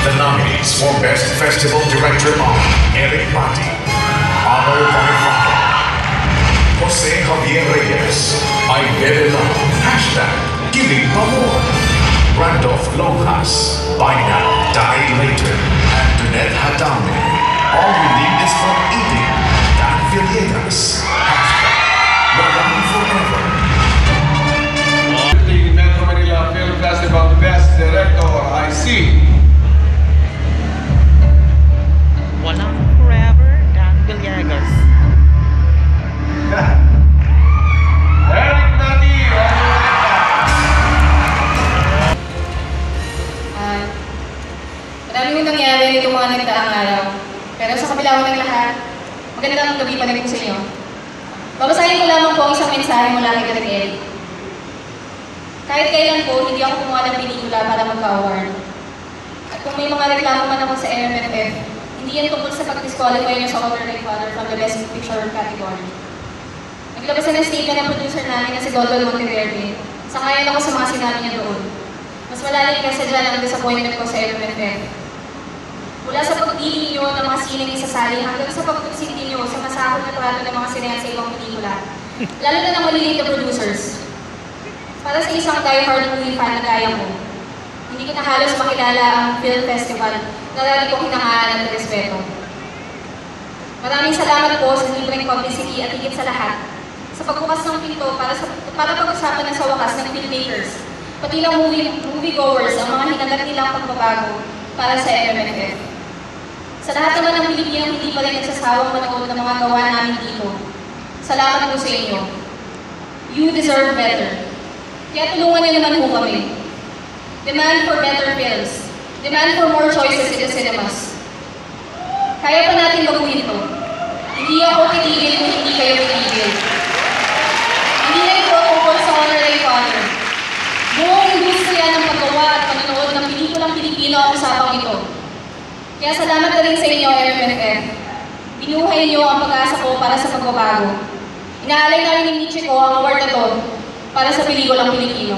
The nominees for Best Festival Director are Eric Patti, Amor Bonifacio, Jose Javier Reyes, Aide Love, #Giling Pamor, Randolph Longhas, Buy Now, Die Later, and Donette Hadame. All you need is from eating. Dan Villegas, #Walang Forever. The Metro Manila Film Festival Best Director, I see. Walang Forever, Dan Villegas. Eric Patti, Marami mong nangyari nitong mga nagdaang araw. Pero sa kabila ng lahat, magandang gabi pa rin po sa inyo. Babasahin ko lamang po ang isang mensahe mula kay Direk Eric. Kahit kailan po, hindi ako kumuha ng pelikula para magka-award. At kung may mga reklamo man ako sa MMFF, hindi yan tungkol sa pag-disqualify niyo sa Walter Ray Father from the Best Picture category. Naglabas na ng statement ng producer namin na si Dodon Monteverde. Sangayon ako sa mga sinabi niya doon. Mas malalim kasi dyan ang disappointment ko sa MMFF. Mula sa pagpili niyo ng mga sining isasali hanggang sa pagtuksindi niyo sa masakot na trato ng mga sinehan sa ibang pelikula, lalo na ng maliliit na producers. Para sa isang die-hard movie fan na gaya ko, hindi ko na halos makilala ang film festival na lagi ko hinahangaan ng respeto. Maraming salamat po sa libreng publicity at higit sa lahat sa pagbukas ng pinto para pag-usapan na sa wakas ng filmmakers, pati ng moviegoers ang mga hinagat nilang pagbabago para sa MMFF. Sa lahat naman ng Pilipinang hindi pa rin nagsasawang manood ng mga gawa namin dito, salamat po sa inyo. You deserve better. Kaya tulungan niyo naman po kami. Demand for better films. Demand for more choices in the cinemas. Kaya pa natin baguhin ito. Hindi ako titigil kung hindi kayo titigil. Hindi na ito tungkol sa Walter Ray Father. Buong industriya ng paggawa at panonood ng pelikulang Pilipino ang usapang ito. Kaya salamat na rin sa inyo, MMFF. Binuhay niyo ang pag-asa ko para sa pagbabago. Inaalay namin ni Nietzsche ko ang award na to para sa pelikulang Pilipino.